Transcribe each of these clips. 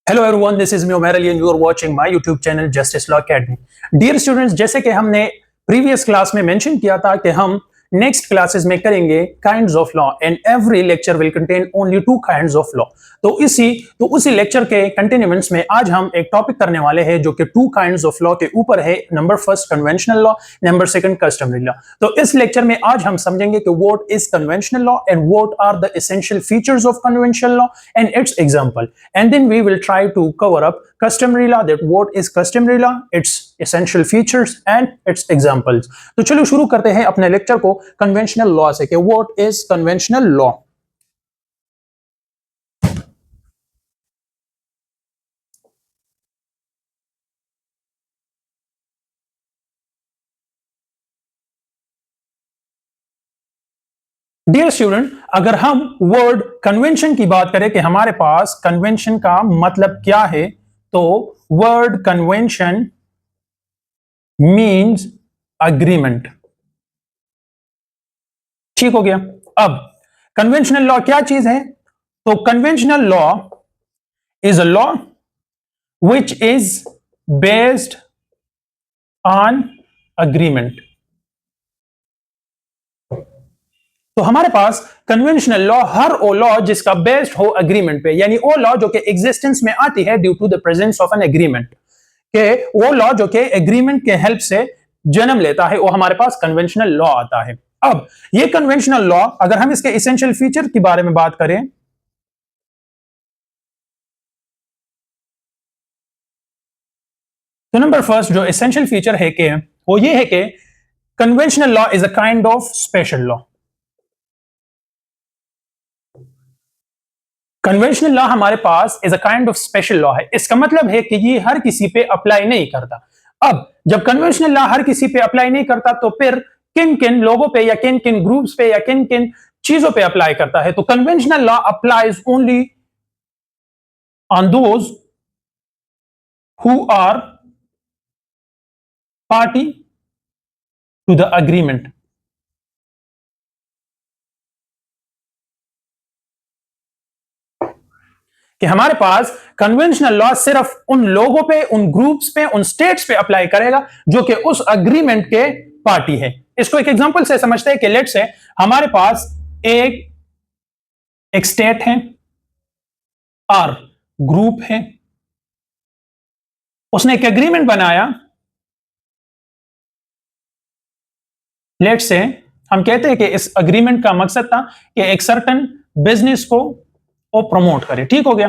Hello everyone, this is me Umar Ali and you are watching my YouTube channel Justice Law Academy. Dear students, जैसे कि हमने previous class में mention किया था कि हम नेक्स्ट क्लासेस में करेंगे kinds of law and every lecture will contain only two kinds of law. तो उसी लेक्चर के कंटिन्यूमेंट्स में आज हम एक टॉपिक करने वाले हैं जो कि टू काइंड्स ऑफ लॉ के ऊपर है। Number first conventional law, number second customary law. तो इस लेक्चर में आज हम समझेंगे कि what is conventional law and what are the essential features of conventional law and its example, and then we will try to cover up customary law, that what is customary law, its essential features and its examples। तो चलो शुरू करते हैं अपने lecture को conventional law से कि what is conventional law। Dear student, अगर हम वर्ड कन्वेंशन की बात करें कि हमारे पास कन्वेंशन का मतलब क्या है, तो वर्ड कन्वेंशन मीन्स अग्रीमेंट। ठीक हो गया। अब कन्वेंशनल लॉ क्या चीज है? तो conventional law is a law which is based on agreement. तो हमारे पास कन्वेंशनल लॉ हर वो लॉ जिसका बेस्ड हो अग्रीमेंट पे, यानी वो लॉ जो कि एग्जिस्टेंस में आती है due to the presence of an agreement, के वो लॉ जो कि एग्रीमेंट के हेल्प से जन्म लेता है, वो हमारे पास कन्वेंशनल लॉ आता है। अब ये कन्वेंशनल लॉ, अगर हम इसके एसेंशियल फीचर के बारे में बात करें, तो नंबर फर्स्ट जो एसेंशियल फीचर है कि वो ये है कि conventional law is a kind of special law. Conventional law हमारे पास is a kind of special law है। इसका मतलब है कि ये हर किसी पे अप्लाई नहीं करता। अब जब कन्वेंशनल लॉ हर किसी पे अप्लाई नहीं करता, तो फिर किन किन लोगों पे या किन किन ग्रुप्स पे या किन किन चीजों पे अप्लाई करता है? तो conventional law applies only on those who are party to the agreement. कि हमारे पास कन्वेंशनल लॉ सिर्फ उन लोगों पे, उन ग्रुप्स पे, उन स्टेट्स पे अप्लाई करेगा जो कि उस अग्रीमेंट के पार्टी है। इसको एक एग्जांपल से समझते हैं कि लेट्स से हमारे पास एक स्टेट है और ग्रुप है, उसने एक एग्रीमेंट बनाया। लेट्स से हम कहते हैं कि इस एग्रीमेंट का मकसद था कि एक सर्टन बिजनेस को वो प्रमोट करे। ठीक हो गया।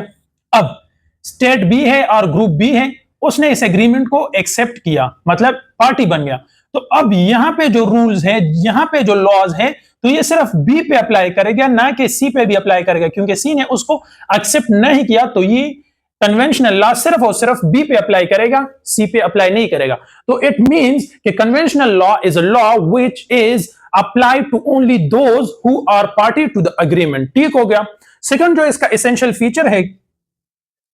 अब स्टेट बी है और ग्रुप बी है, उसने इस एग्रीमेंट को एक्सेप्ट किया, मतलब पार्टी बन गया। तो अब यहां पे जो रूल्स है, यहां पे जो लॉज है, तो ये सिर्फ बी पे अप्लाई करेगा, ना कि सी पे भी अप्लाई करेगा, क्योंकि सी ने उसको एक्सेप्ट नहीं किया। तो ये कन्वेंशनल लॉ सिर्फ और सिर्फ बी पे अप्लाई करेगा, सी पे अप्लाई नहीं करेगा। तो इट मींस कि conventional law is a law which is apply to only those who are party to the agreement. ठीक हो गया। सेकंड जो इसका एसेंशियल फीचर है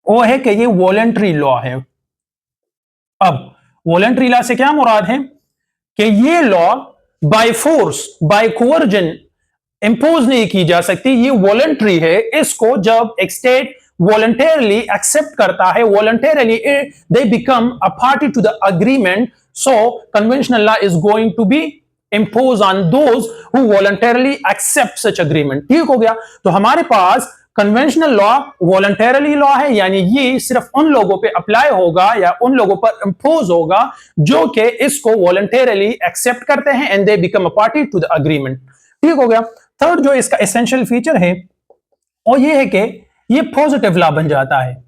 वो है कि ये वॉलंटरी लॉ है। अब वॉलंटरी लॉ से क्या मुराद है? कि ये law by force, by coercion impose नहीं की जा सकती, ये वॉलंटरी है। इसको जब एक स्टेट वॉलंटरली एक्सेप्ट करता है, voluntarily they become a party to the agreement, so conventional law is going to be impose on those who voluntarily accept such agreement। ठीक हो गया। तो हमारे पास कन्वेंशनल लॉ वॉलंटरली लॉ है, यानी ये सिर्फ उन लोगों पे अप्लाई होगा या उन लोगों पर इंपोज होगा जो कि इसको वॉलंटरली एक्सेप्ट करते हैं and they become a party to the agreement. ठीक हो गया। थर्ड जो इसका एसेंशियल फीचर है वो ये है कि ये पॉजिटिव लॉ बन जाता है।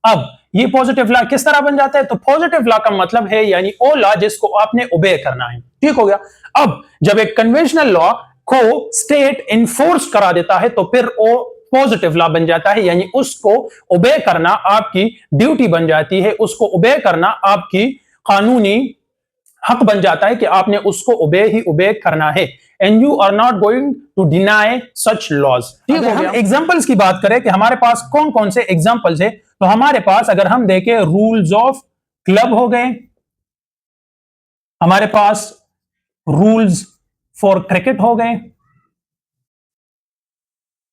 अब ये पॉजिटिव लॉ किस तरह बन जाता है? तो पॉजिटिव लॉ का मतलब है यानी वो लॉ जिसको आपने ओबे करना है। ठीक हो गया। अब जब एक कन्वेंशनल लॉ को स्टेट इन्फोर्स करा देता है, तो फिर वो पॉजिटिव लॉ बन जाता है, यानी उसको ओबे करना आपकी ड्यूटी बन जाती है, उसको ओबे करना आपकी कानूनी हक बन जाता है कि आपने उसको ओबे ही ओबे करना है, and you are not going to deny such laws. ठीक है। हम एग्जांपल्स की बात करें कि हमारे पास कौन कौन से एग्जांपल्स है, तो हमारे पास अगर हम देखें रूल्स ऑफ क्लब हो गए, हमारे पास रूल्स फॉर क्रिकेट हो गए,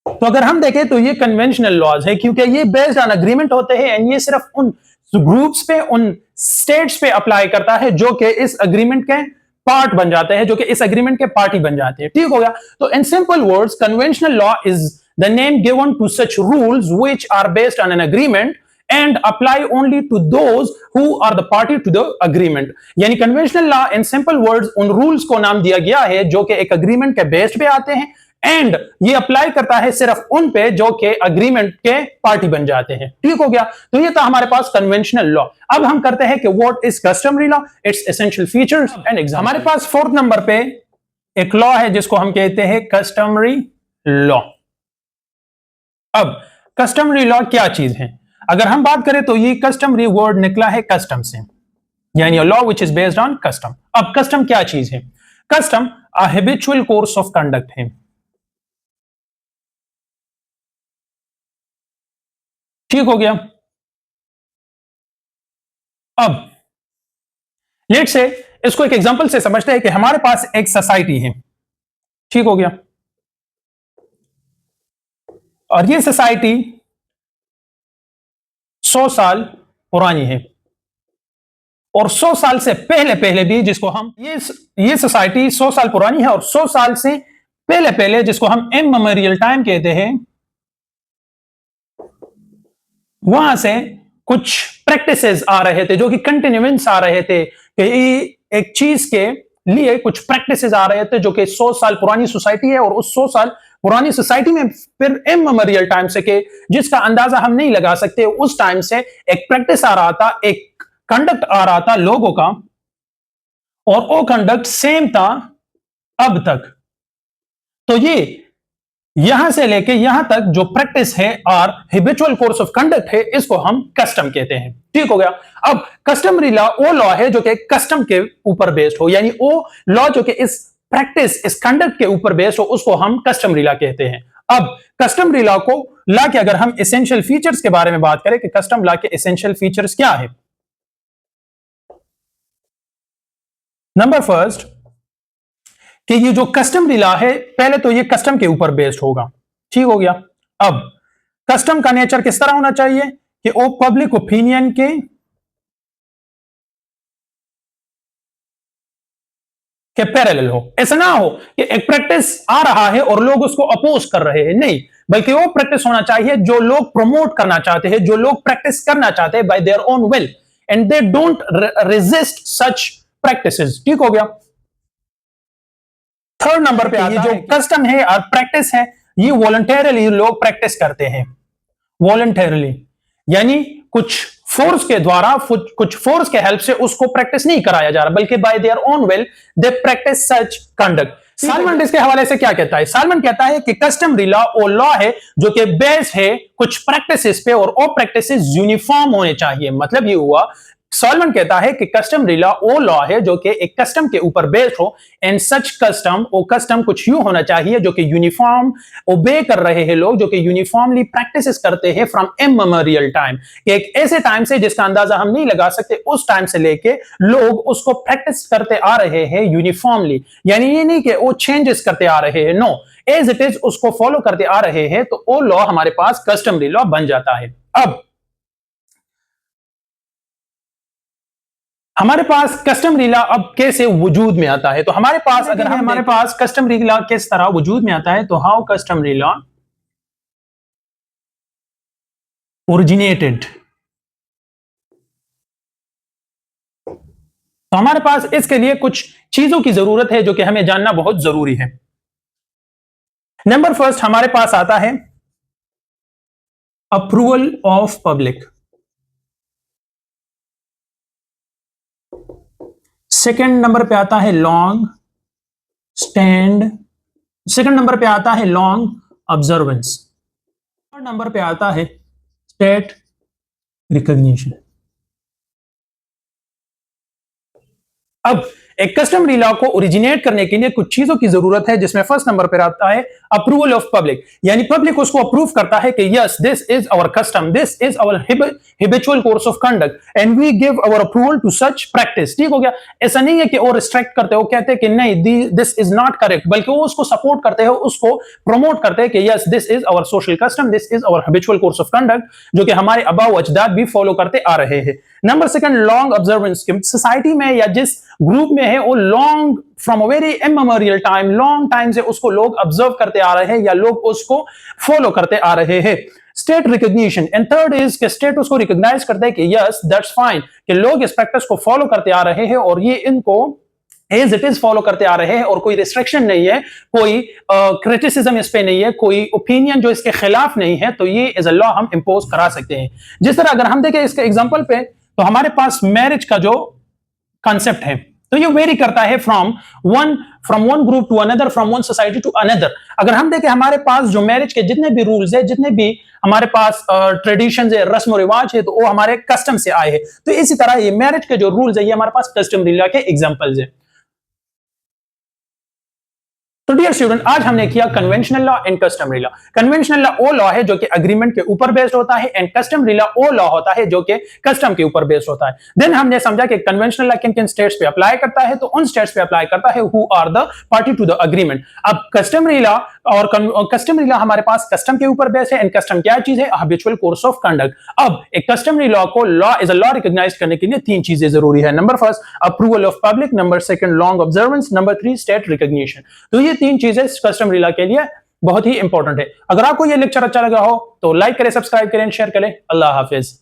तो अगर हम देखें तो ये कन्वेंशनल लॉज है, क्योंकि ये बेस्ड ऑन अग्रीमेंट होते हैं एंड ये सिर्फ उन ग्रुप्स पे, उन स्टेट्स पे अप्लाई करता है जो कि इस अग्रीमेंट के पार्ट बन जाते हैं, जो कि इस अग्रीमेंट के पार्टी बन जाते हैं। ठीक हो गया। तो in simple words, conventional law is the name given to such rules which are based on an agreement and apply only to those who are the party to the agreement। यानी conventional law in simple words उन rules को नाम दिया गया है जो कि एक अग्रीमेंट के बेस्ड पे आते हैं एंड ये अप्लाई करता है सिर्फ उन पे जो कि अग्रीमेंट के पार्टी बन जाते हैं। ठीक हो गया। तो ये था हमारे पास कन्वेंशनल लॉ। अब हम करते हैं कि what is customary law, it's essential features and example. हमारे पास फोर्थ नंबर पे एक लॉ है जिसको हम कहते हैं कस्टमरी लॉ। अब कस्टमरी लॉ क्या चीज है? अगर हम बात करें तो ये कस्टमरी वर्ड निकला है कस्टम से, यानी law which is based on custom. अब कस्टम क्या चीज है? Custom a habitual course of conduct है। ठीक हो गया। अब लेट से इसको एक एग्जांपल से समझते हैं कि हमारे पास एक सोसाइटी है। ठीक हो गया। और ये सोसाइटी 100 साल पुरानी है और 100 साल से पहले पहले भी, जिसको हम ये सोसाइटी 100 साल पुरानी है और 100 साल से पहले पहले, जिसको हम इममेमोरियल टाइम कहते हैं, वहां से कुछ प्रैक्टिसेस आ रहे थे जो कि कंटिन्यूएंस आ रहे थे कि एक चीज के लिए कुछ प्रैक्टिसेस आ रहे थे जो कि 100 साल पुरानी सोसाइटी है और उस 100 साल पुरानी सोसाइटी में फिर इममेमोरियल टाइम से के जिसका अंदाजा हम नहीं लगा सकते, उस टाइम से एक प्रैक्टिस आ रहा था, एक कंडक्ट आ रहा था लोगों का, और वो कंडक्ट सेम था अब तक। तो ये यहां से लेके यहां तक जो प्रैक्टिस है और हैबिचुअल कोर्स ऑफ कंडक्ट है, इसको हम कस्टम कहते हैं। ठीक हो गया। अब कस्टमरी लॉ वो लॉ है जो कि कस्टम के ऊपर बेस्ड हो, यानी वो लॉ जो कि इस प्रैक्टिस, इस कंडक्ट के ऊपर बेस्ड हो, उसको हम कस्टमरी लॉ कहते हैं। अब कस्टमरी लॉ को ला के अगर हम एसेंशियल फीचर्स के बारे में बात करें कि कस्टम लॉ के एसेंशियल फीचर्स क्या है, नंबर फर्स्ट कि ये जो कस्टमरी लॉ है, पहले तो ये कस्टम के ऊपर बेस्ड होगा। ठीक हो गया। अब कस्टम का नेचर किस तरह होना चाहिए कि वो पब्लिक ओपिनियन के पैरेलल हो। ऐसा ना हो कि एक प्रैक्टिस आ रहा है और लोग उसको अपोज कर रहे हैं, नहीं, बल्कि वो प्रैक्टिस होना चाहिए जो लोग प्रमोट करना चाहते हैं, जो लोग प्रैक्टिस करना चाहते हैं bye their own will and they don't resist such practices. ठीक हो गया। थर्ड नंबर पे ये जो कस्टम है और प्रैक्टिस है, ये वॉलंटरली लोग प्रैक्टिस करते हैं, वॉलंटरली, यानी कुछ फोर्स के द्वारा, कुछ फोर्स के हेल्प से उसको प्रैक्टिस नहीं कराया जा रहा, बल्कि bye their own will they practice such conduct. Salmon इसके हवाले से क्या कहता है? सालमन कहता है कि कस्टमरी लॉ वो लॉ है जो कि बेस है कुछ प्रैक्टिसेस पे और वो प्रैक्टिसेस यूनिफॉर्म होने चाहिए। मतलब ये हुआ, सॉल्मन कहता है कि कस्टमरी लॉ वो लॉ है जो कि एक कस्टम के ऊपर बेस्ड हो एंड सच कस्टम, वो कस्टम कुछ यूं होना चाहिए जो कि यूनिफॉर्म ओबे कर रहे हैं लोग, जो कि यूनिफॉर्मली प्रैक्टिसेस करते हैं फ्रॉम इममेमोरियल टाइम, एक ऐसे टाइम से जिसका अंदाजा हम नहीं लगा सकते, उस टाइम से लेके लोग उसको प्रैक्टिस करते आ रहे हैं यूनिफॉर्मली। यानी ये नहीं कि वो चेंजेस करते आ रहे हैं, नो, एज इट इज उसको फॉलो करते आ रहे हैं, तो वो लॉ हमारे पास कस्टमरी लॉ बन जाता है। अब हमारे पास कस्टमरी लॉ अब कैसे वजूद में आता है? तो हमारे पास, अगर हमारे पास कस्टमरी लॉ किस तरह वजूद में आता है, तो हाउ कस्टमरी लॉ ओरिजिनेटेड। तो हमारे पास इसके लिए कुछ चीजों की जरूरत है जो कि हमें जानना बहुत जरूरी है। नंबर फर्स्ट हमारे पास आता है approval of public, second number पे आता है लॉन्ग स्टैंड, सेकंड नंबर पे आता है लॉन्ग ऑब्जर्वेंस, थर्ड नंबर पे आता है स्टेट रिकॉग्निशन। अब एक कस्टमरी लॉ को ओरिजिनेट करने के लिए कुछ चीजों की जरूरत है, जिसमें फर्स्ट नंबर पर आता है अप्रूवल ऑफ पब्लिक, यानी पब्लिक उसको अप्रूव करता है कि yes this is our custom, this is our habitual course of conduct and we give our approval to such practice. ठीक हो गया। ऐसा नहीं है कि वो रिस्ट्रिक्ट करते हो, कहते हैं कि नहीं दिस इज नॉट करेक्ट, बल्कि वो उसको सपोर्ट करते हो, उसको प्रमोट करते हैं कि yes this is our social custom, this is our habitual course of conduct, जो कि हमारे अबाव अजदाद भी फॉलो करते आ रहे हैं। Number second, long observance. Society में या जिस ग्रुप में है वो long from a very immemorial time, long time से उसको लोग ऑब्जर्व करते आ रहे हैं या लोग उसको फॉलो करते आ रहे हैं। State recognition and third is कि स्टेट उसको रिकॉग्नाइज करता है कि यस दैट्स फाइन, कि लोग इस प्रैक्टिस को फॉलो करते आ रहे हैं और ये इनको एज इट इज फॉलो करते आ रहे हैं और कोई रिस्ट्रिक्शन नहीं है, कोई क्रिटिसिज्म इस पे नहीं है, कोई ओपिनियन जो इसके खिलाफ नहीं है, तो ये एज अ लॉ हम इंपोज करा सकते हैं। जिस तरह अगर हम देखें इसके एग्जांपल पे, तो हमारे पास मैरिज का जो कॉन्सेप्ट है तो ये वेरी करता है from one group to another, from one society to another. अगर हम देखें हमारे पास जो मैरिज के जितने भी रूल्स है, जितने भी हमारे पास ट्रेडिशंस है, रस्म रिवाज है, तो वो हमारे कस्टम से आए हैं। तो इसी तरह ये मैरिज के जो रूल्स है ये हमारे पास कस्टमरी लॉ के एग्जांपल्स है। तो डियर स्टूडेंट, आज हमने किया conventional law and customary law. Conventional law वो लॉ है जो कि एग्रीमेंट के ऊपर बेस्ड होता है एंड कस्टमरी लॉ वो लॉ होता है जो कि कस्टम के ऊपर बेस्ड होता है। देन हमने समझा कि कन्वेंशनल लॉ किन किन स्टेट्स पे अप्लाई करता है, तो उन स्टेट्स पे अप्लाई करता है who are the party to the agreement. अब कस्टमरी लॉ और कस्टमरी लॉ हमारे पास कस्टम के ऊपर बेस्ड है एंड कस्टम क्या चीज है? Habitual course of conduct. अब एक कस्टमरी लॉ को law as a law recognize करने के लिए तीन चीजें जरूरी है। Number first approval of public, number second long observance, number three state recognition. तो ये तीन चीजें कस्टमरी लॉ के लिए बहुत ही इंपॉर्टेंट है। अगर आपको ये लेक्चर अच्छा लगा हो तो लाइक करें, सब्सक्राइब करें, शेयर करें। अल्लाह हाफिज।